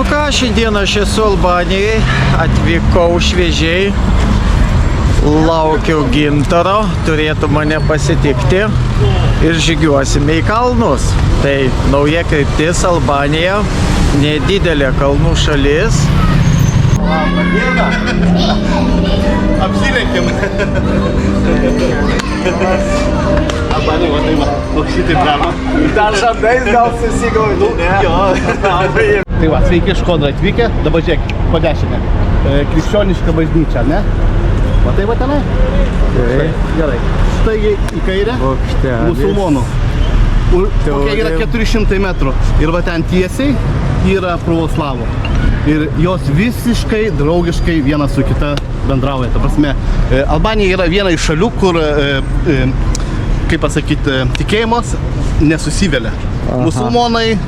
Nu ką, šiandien aš esu Albanijoje, atvykau šviežiai, laukiau Gintaro, turėtų mane pasitikti ir žygiuosime į kalnus. Tai nauja kryptis Albanija, nedidelė kalnų šalis. Labą dieną! Apsilenkėm. Albanija, va tai va, šitai drama. Dar žandais gal susigaudų, ne? Jo. Tai va, sveiki iš Škodo atvykę, dabar žiūrėk, po dešinę. Krikščioniška bažnyčia, ne? Va tai va tenai? Gerai. Štai į kairę, musulmonų. Kokia yra 400 metrų. Ir va ten tiesiai yra pravoslavų. Ir jos visiškai draugiškai viena su kita bendrauja. Ta prasme, Albanija yra viena iš šalių, kur, kaip pasakyti, tikėjimas nesusivelia. Musulmonai,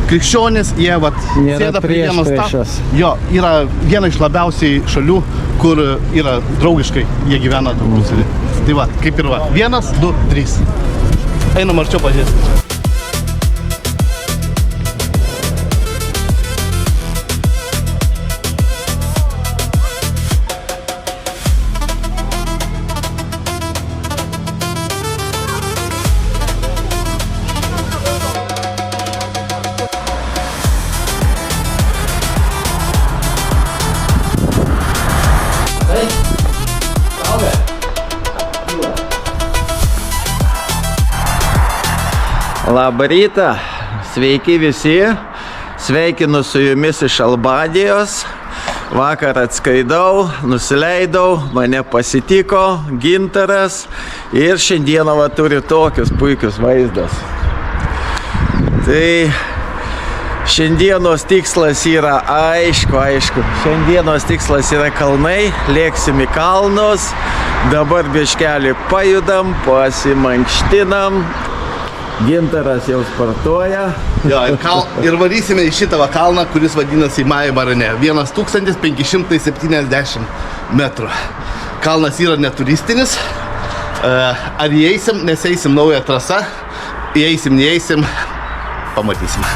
krikščionys, jie vat sėda prie vieno stalo. Jo, yra viena iš labiausiai šalių, kur yra draugiškai, jie gyvena tarpusavy. Tai va, kaip ir va, 1, 2, 3. Einam arčiau pažiūrėti. Labą rytą, sveiki visi, sveikinu su jumis iš Albanijos. Vakar atskaidau, nusileidau, mane pasitiko Gintaras ir šiandieną va turi tokius puikius vaizdas. Tai šiandienos tikslas yra aišku. Šiandienos tikslas yra kalnai, lėksim į kalnus, dabar biškelį pajudam, pasimankštinam. Gintaras jau sportuoja. Jo, ir varysime į šitą kalną, kuris vadinasi Maja Marane. 1570 metrų. Kalnas yra neturistinis. Ar įeisim, nes eisim naują trasą. Įeisim, neeisim, pamatysim.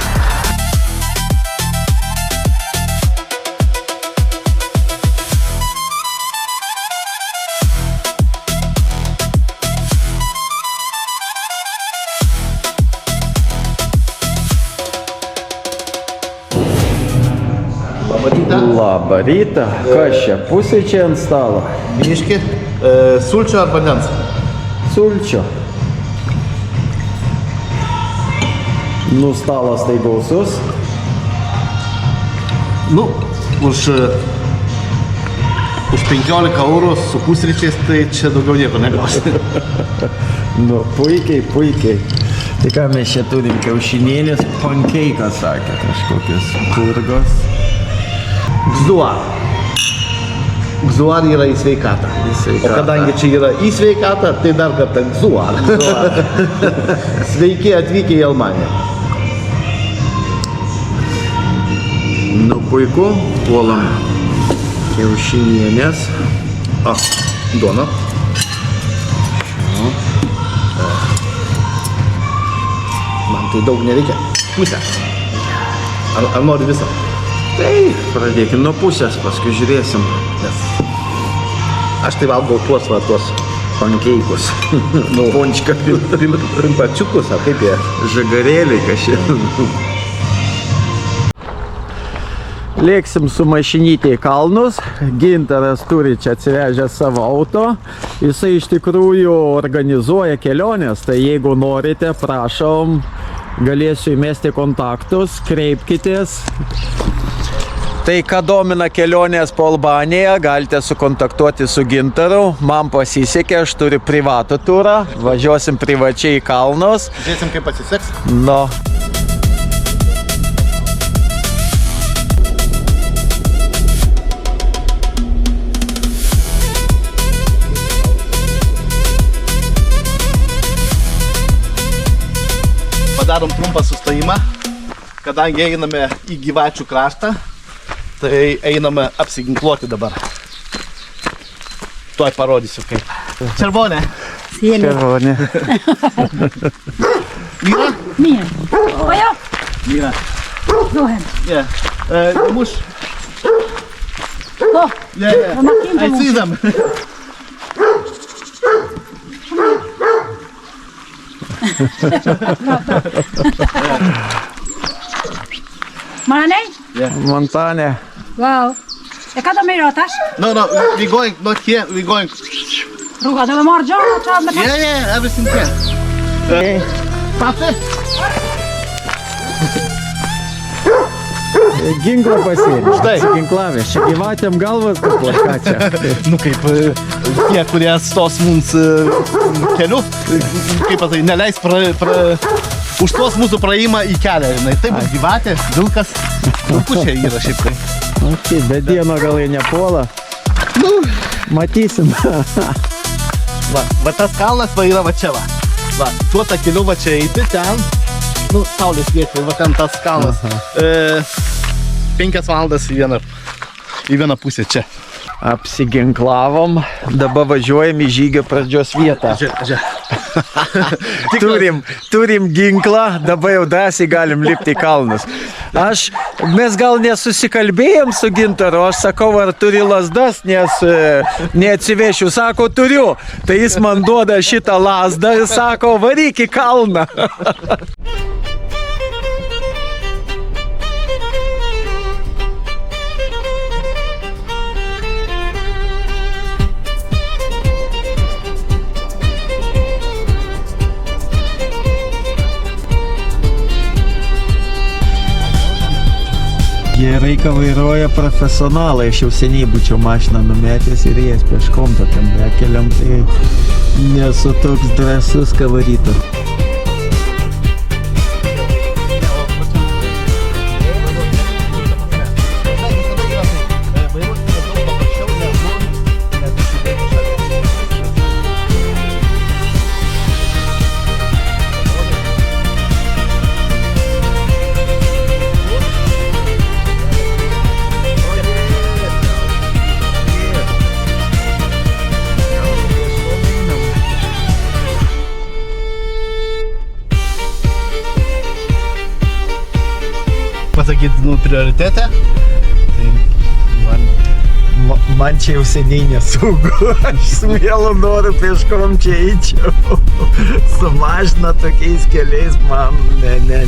Labą rytą. Kas čia? Pusryčiai ant stalo? Biški, sulčio ar vandens? Sulčio. Nu, stalas tai gausus. Nu, už 15 eurų su pusryčiais, tai čia daugiau nieko negausi. Nu, puikiai. Tai ką mes čia turim? Kiaušinėlis, pankeikas, sakė, kažkokios purgos. Gzuar. Gzuar yra į sveikatą. O kadangi čia yra į sveikatą, tai dar kartą Gzuar. Sveiki atvykę į Albaniją. Nu, puiku. Puolam kiaušinienės. O, duona. Man tai daug nereikia. Pusę. Ar nori visą? Tai pradėkim nuo pusės, paskui žiūrėsim. Aš tai valgau tuos pankeikus. Pončką pimpačiukus, ar kaip jie? Žagarėliai kažkiek. Lėksim su mašinytė į kalnus. Gintaras turi čia atsivežęs savo auto. Jisai iš tikrųjų organizuoja keliones, tai jeigu norite, prašom, galėsiu įmesti kontaktus, kreipkitės. Tai, ką domina kelionės po Albaniją, galite sukontaktuoti su Gintaru. Man pasisekė, aš turiu privatų turą. Važiuosim privačiai į kalnus. Žiūrėsim, kaip pasiseks. No. Padarom trumpą sustojimą, kadangi einame į Gyvačių kraštą. Tai einame apsiginkluoti dabar. Tuoj parodysiu kaip. Červonė. Červonė. Myra? Myra. Ojo. Myra. Rohen. Yeah. Muš. To, Atsydam. Maranei? Montane. Wow. Jaka do mnie rotasz? No, we going, not here, we going. Ruga, do mordzio? Trzeba Yeah, everything here. Patrz. Ginklą pasiėmė. Štai. Su ginklavės. Čia gyvatėm galvas kaplaškačia. Nu kaip tie, kurie stos mums keliu, kaip pasakai, neleis užstos mūsų praėjimą į kelią. Tai bus gyvatė, vilkas, pušė yra šiaip tai. Ok, be dieno gal jie nepuola. Nu, Matysim. va tas kalnas va yra va čia va. Va, tuo ta keliu va čia eiti ten. Nu, saulės vietė, va ten tas kalnas. 5 valandas į vieną pusę čia. Apsiginklavom. Dabar važiuojam į žygio pradžios vietą. Turim ginklą, dabar jau drąsiai galim lipti į kalnus. Mes gal nesusikalbėjom su Gintaru, aš sakau, ar turi lazdas, nes neatsivešiu, sako, turiu. Tai jis man duoda šitą lazdą ir sako, varyk į kalną. Gerai, ką vairuoja profesionalai, aš jau seniai būčiau mašiną numetęs ir jas peškom tokiam bekeliam, tai nesu toks drąsus, ką varytų. Pasakyti, nu, prioritetę. Man čia jau seniai nesaugu, aš su mielu noriu peškom čia eičiau. Su mašina tokiais keliais man, ne.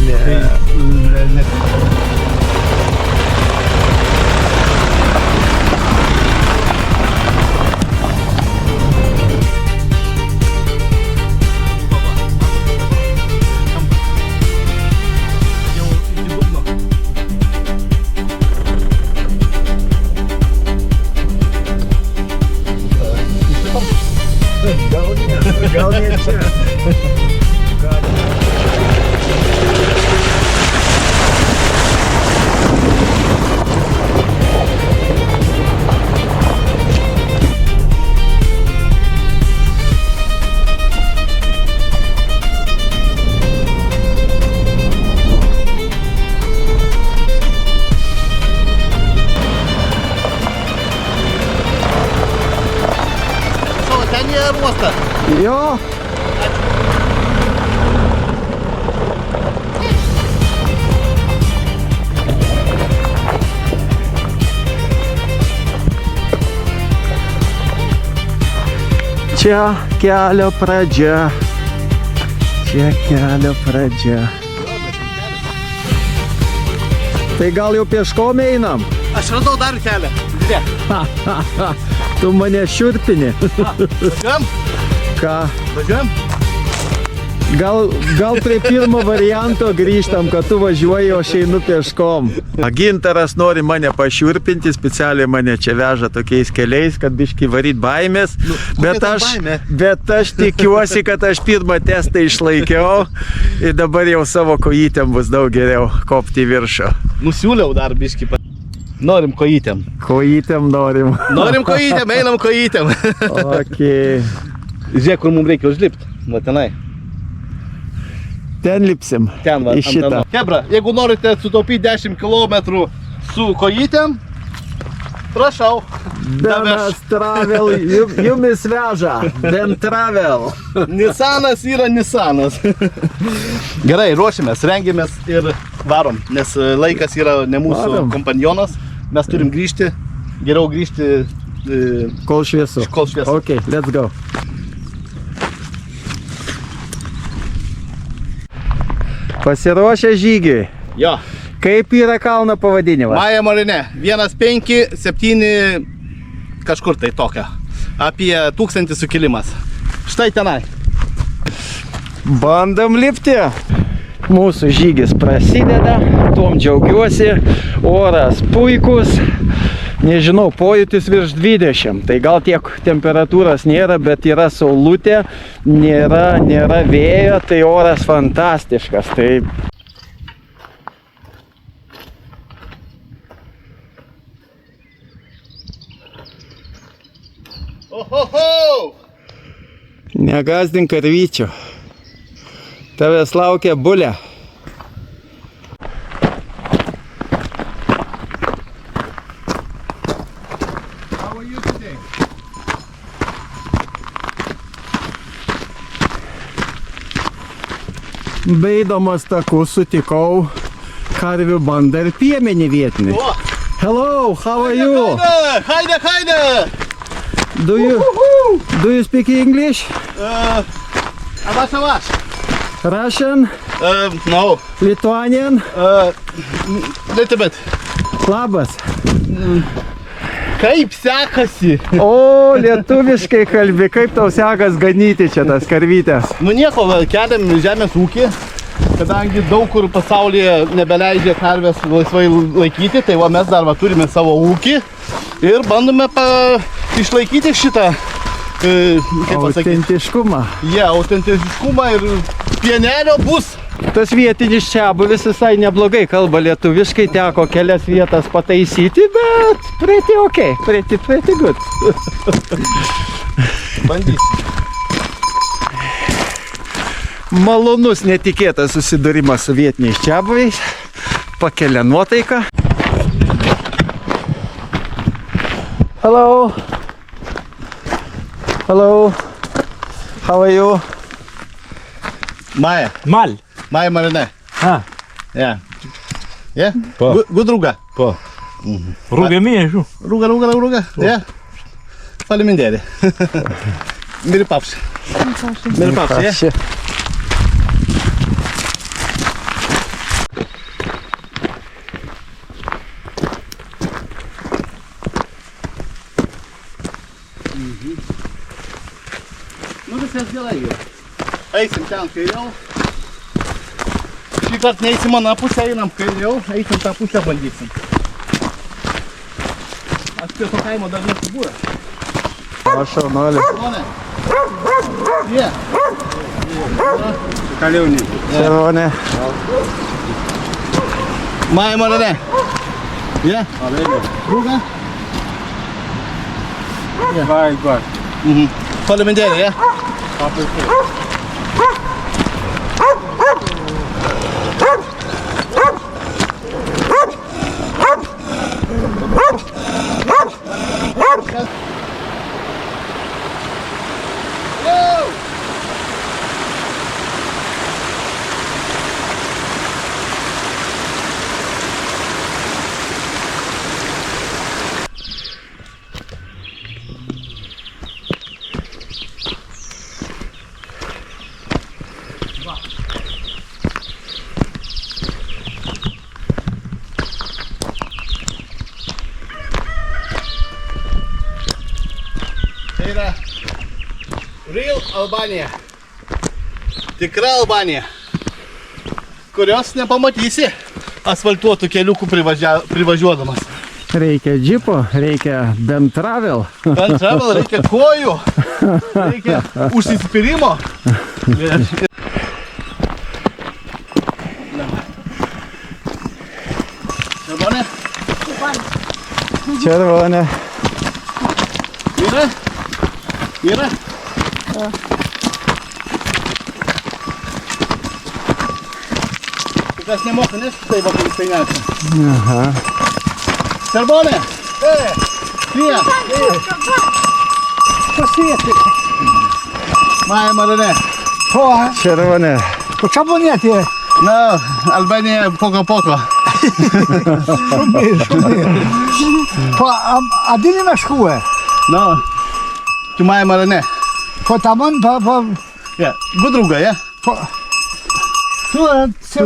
Gal ne čia. Ten yra uostas. Jo. Čia kelio pradžia. Tai gal jau peškom einam? Aš radau dar kelią. Žiūrėk. Tu mane šiurpini. Važiuojam? Ką? Važiuojam? Gal prie pirmo varianto grįžtam, kad tu važiuoji, o aš einu peškom. Gintaras nori mane pašiurpinti, specialiai mane čia veža tokiais keliais, kad biškį varyt baimės. Bet aš tikiuosi, kad aš pirmą testą išlaikiau ir dabar jau savo kojytėm bus daug geriau kopti į viršų. Nusiūliau dar biškį. Norim kojytėm. Kojytėm norim. Norim kojytėm, einam kojytėm. Ok. Žiūrėk, kur mums reikia užlipti. Va tenai. Ten lipsim. Ten va. Į šitą. Hebra, jeigu norite sutaupyti 10 km su kojytėm, prašau. Benas Travel jumis veža. Ben Travel. Nissanas yra Nissanas. Gerai, ruošiamės, rengiamės ir varom, nes laikas yra ne mūsų Varom. kompanionas. Mes turim grįžti, geriau grįžti Kol šviesu. Kol šviesu. Ok, let's go. Pasiruošę žygiui. Jo. Kaip yra kalno pavadinimas? Maja Morinė, 1,5-7 kažkur tai tokia. Apie 1000 sukilimas. Štai tenai. Bandom lipti. Mūsų žygis prasideda, tuom džiaugiuosi, oras puikus, nežinau, pojūtis virš 20, tai gal tiek temperatūros nėra, bet yra saulutė, nėra vėjo, tai oras fantastiškas. Tai Ohoho! negazdink karvyčių. Tavęs laukia bulė. How are you today? Beidamas taku sutikau karvių bandą ir piemenį vietinį. O! Hello, how are you? Haide, haide! Do you speak English? Avaš. Russian? No. Lithuanian? Little bit. Labas. Kaip sekasi? O, lietuviškai kalbi, kaip tau sekas ganyti čia tas karvytės? Nu nieko, keliam žemės ūkį, kadangi daug kur pasaulyje nebeleidžia karvės laisvai laikyti, tai va mes dar va turime savo ūkį ir bandome išlaikyti šitą, kaip pasakyti, Autentiškumą. autentiškumą ir pienelio bus. Tas vietinis čiabuvis visai neblogai kalba lietuviškai, teko kelias vietas pataisyti, bet pretty okay, pretty good. Bandysim. Malonus netikėtas susidūrimas su vietiniais čiabuviais, pakelia nuotaiką. Hello. Hello. How are you? Maja. Mal. Maja Marine. Ha. Yeah. Yeah? Po. Good ruga. Po. Rugă mie, șu. Ruga. Yeah. Falimindere. Miri paps. Miri paps, yeah? Čia. Nu viskas gerai jau. Eisim ten kairiau. Šį kartą neįsim aną pusę, einam kairiau, eisim tą pusę bandysim. Aš prie to kaimo dar nesu buvęs. Prašau, noli. Žmonė. Jie. Červonė. Maja Marine. Jie. Ruga. Vai. Falimindere, jie? Tai yra Real Albanija. Tikra Albanija. Kurios nepamatysi asfaltuotų keliukų privažiuodamas. Reikia džipo, reikia Ben Travel. Ben Travel reikia kojų, reikia užsispyrimo. Červonė? Červonė. Yra? Kas nemoka, nes tai va, kai jisai neša. Aha. Červonė? Pasėti. Maja Marane. Ko? Червоне. Po čabonėti. Na, Albanija poko. Po adinime škuė. Na, tu Maja Marane. Po tamon, po... Ja, gudruga, ja? Po... Tu se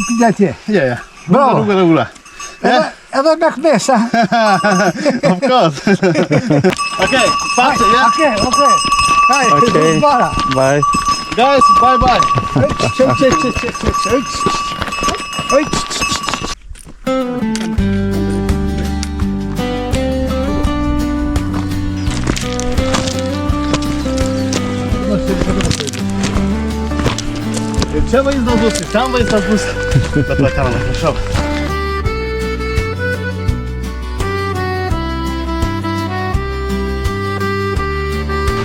pidėti. Ja. Bravo. Gudruga. Edhe me kmesa. Of course. Okay, pass it, yeah? Okay. Okay. Bara. Bye. Guys, bye. Ir čia vaizdas bus, ir ten vaizdas bus. Bet va ten, prašau.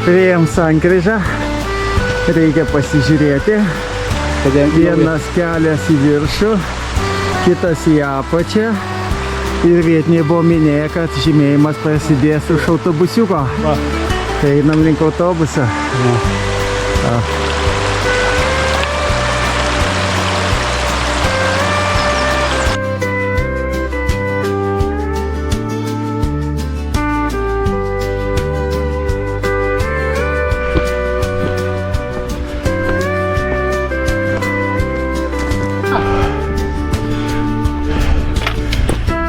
Priėjom sankryžą. Reikia pasižiūrėti. Vienas kelias į viršų, kitas į apačią. Ir vietiniai buvo minėję, kad žymėjimas prasidės už autobusiuko. Va. Tai einam link autobuso.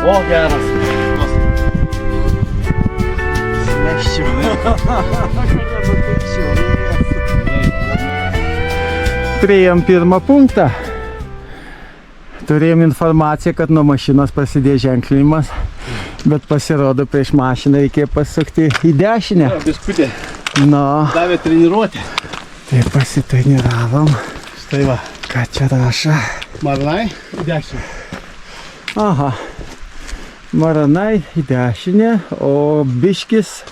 O, geras. Priėjom pirmą punktą. Turėjom informaciją, kad nuo mašinos prasidėjo ženklinimas, bet pasirodo prieš mašiną reikėjo pasukti į dešinę. Biskutė. Nu, Davė treniruotę. tai pasitreniravom. Štai va. Ką čia rašo? Maranai, į dešinę. Aha. Maranai į dešinę, o biškas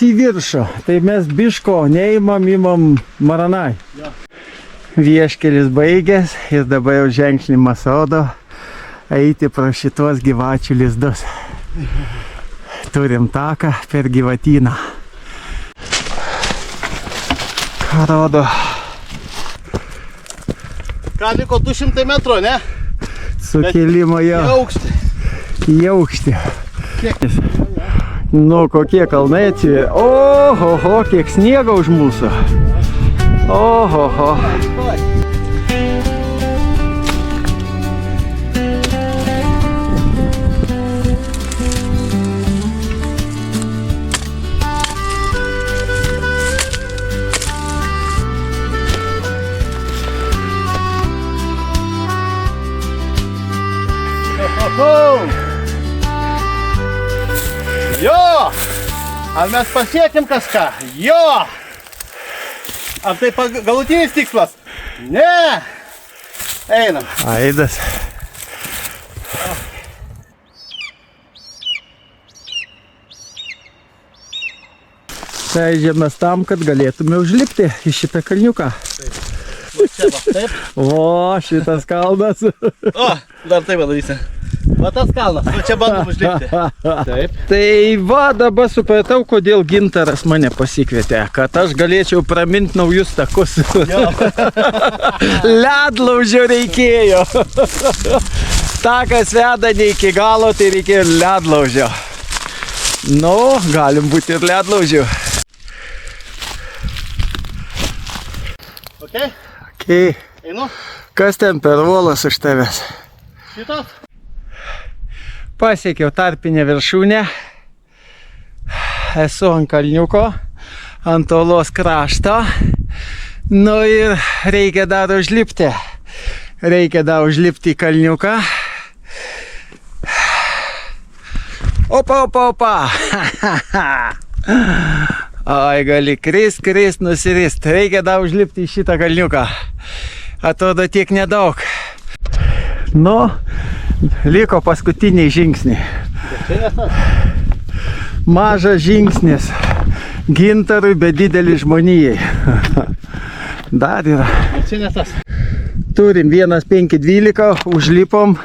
į viršų. Tai mes biško neimam, imam Maranai. Ja. Vieškelis baigęs ir dabar jau ženklinimas rodo eiti pro šitos gyvačių lizdus. Turim taką per gyvatyną. Ką rodo? Ką liko 200 metrų, ne? Sukėlimo Į jau aukštį. į aukštį. Nu, kokie kalnai atsiveria. Ohoho, kiek sniego už mūsų. Ohoho. Jo! Ar mes pasiekėm kažką? Jo! Ar tai galutinis tikslas? Ne! Einam. Aidas. Leidžiamės tam, kad galėtume užlipti į šitą kalniuką. Čia va, taip. O, šitas kalnas. O, dar taip padarysim. Va tas kalnas, va čia bandom užlipti. Taip. Tai va, dabar supratau, kodėl Gintaras mane pasikvietė, kad aš galėčiau praminti naujus takus. Ledlaužio reikėjo. Takas veda ne iki galo, tai reikėjo ledlaužio. Nu, galim būti ir ledlaužiu. Ok? Okay. Einu. Kas ten per volas už tavęs? Šitas? Pasiekiau tarpinę viršūnę. Esu ant kalniuko, ant olos krašto. Nu ir reikia dar užlipti. Reikia dar užlipti į kalniuką. Opa. Ai, gali krist, nusirist. Reikia dar užlipti į šitą kalniuką. Atrodo tiek nedaug. Nu, liko paskutiniai žingsniai. Mažas žingsnis Gintarui, bet didelis žmonijai. Dar yra. Čia ne tas. turim 1512, užlipom.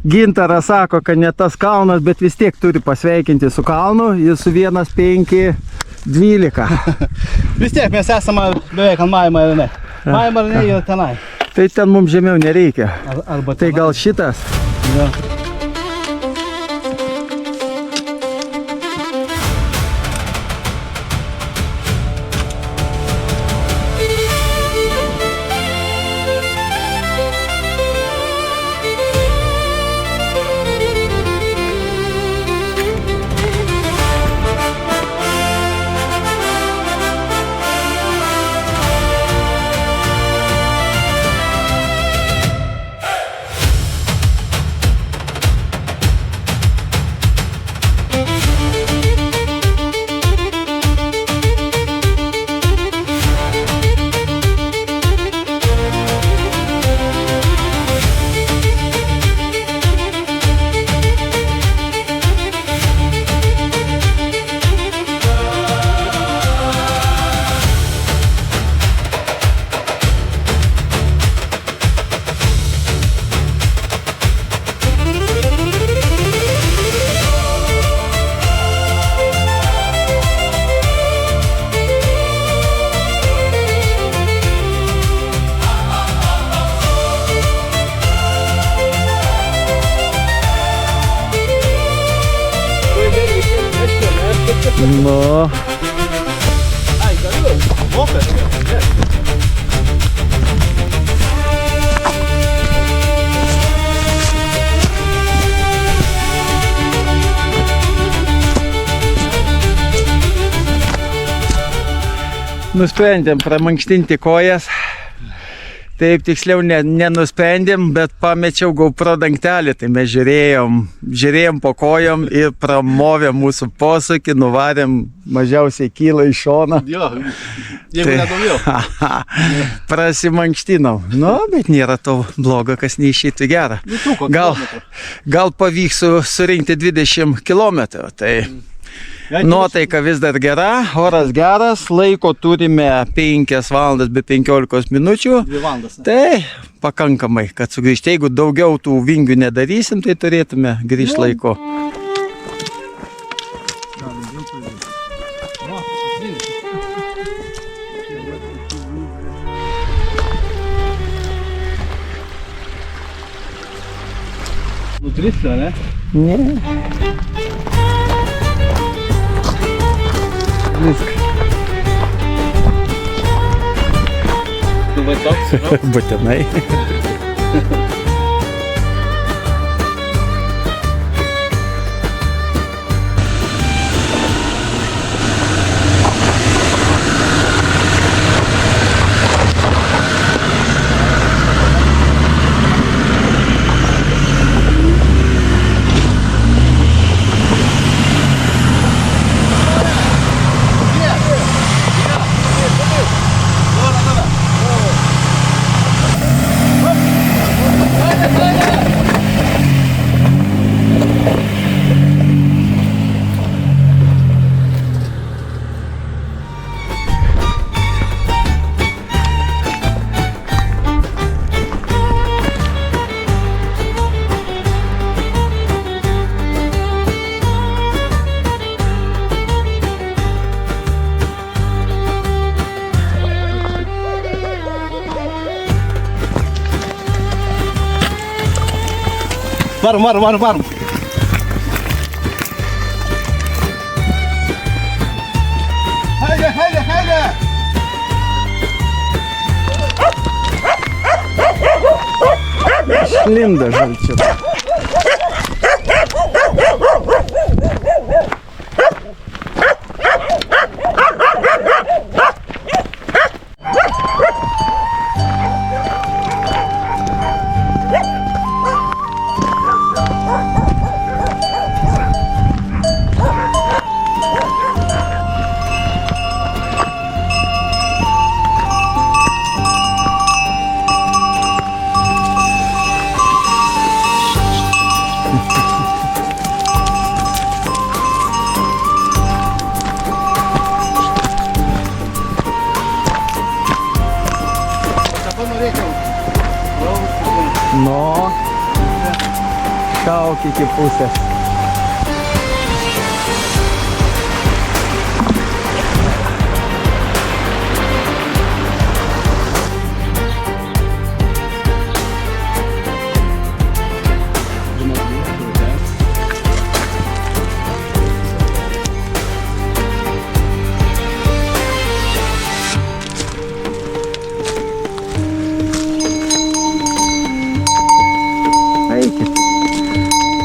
Gintaras sako, kad ne tas kalnas, bet vis tiek turi pasveikinti su kalnu. Jis su 1512. Vis tiek mes esame beveik ant Majų Marine. Majų Marine yra tenai. Tai ten mums žemiau nereikia. Arba Tai gal šitas? Ja. Nu. Ai, galiu. Moped. Nusprendėm pramankštinti kojas. Taip tiksliau nenusprendėm, bet pamečiau GoPro dangtelį, tai mes žiūrėjom po kojom ir pramovėm mūsų posūkį, nuvarėm mažiausiai kylą į šoną. Jo, jeigu nedaugiau. Prasimankštinom. Nu, bet nėra to blogo, kas neišeitų gerą. Gal pavyks surinkti 20 km, tai nuotaika vis dar gera, oras geras, laiko turime 5 valandas be 15 minučių. 2 valandas. Tai pakankamai, kad sugrįžti. Jeigu daugiau tų vingių nedarysim, tai turėtume grįžti laiko. Nutrista, ne? Ne. Viskas. Tu vai toks? Būtinai. Varom. Haide! Linda žalčiukas. išauk iki pusės. Eikit.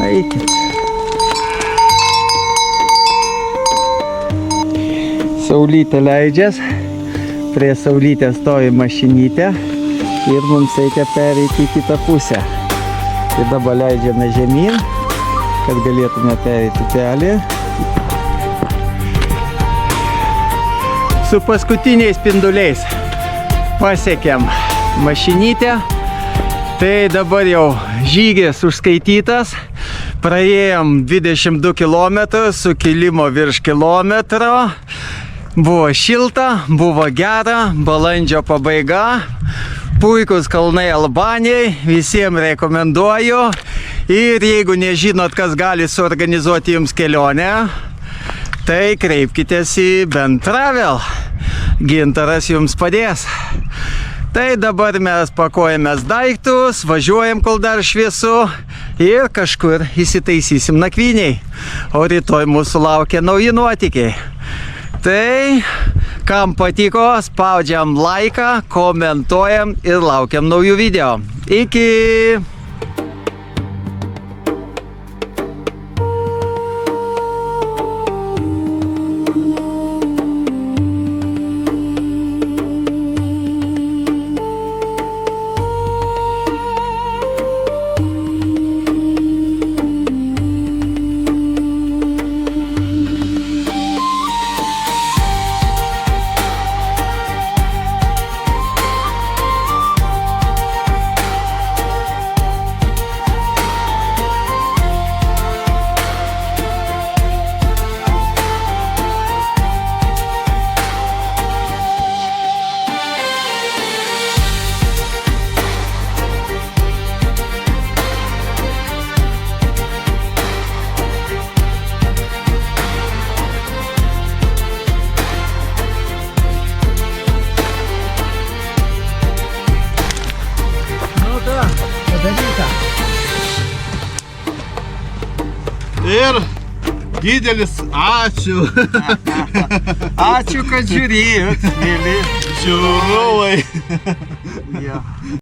Eikit. Saulytė leidžias. Prie saulytės stovi mašinytė. Ir mums reikia pereiti į kitą pusę. Tai dabar leidžiame žemyn, kad galėtume pereiti upelį. Su paskutiniais spinduliais pasiekėm mašinytę. Tai dabar jau žygis užskaitytas. Praėjom 22 km su kilimo virš kilometro. Buvo šilta, buvo gera, balandžio pabaiga. Puikus kalnai Albanijai, visiems rekomenduoju. Ir jeigu nežinot, kas gali suorganizuoti jums kelionę, tai kreipkitės į Bent Travel. Gintaras jums padės. Tai dabar mes pakuojamės daiktus, važiuojam, kol dar šviesu ir kažkur įsitaisysim nakvyniai. O rytoj mūsų laukia nauji nuotykiai. Tai, kam patiko, spaudžiam laiką, komentuojam ir laukiam naujų video. Iki! Ir didelis ačiū. Ačiū, kad žiūrėjot, mėly Žiūrovai. Ja.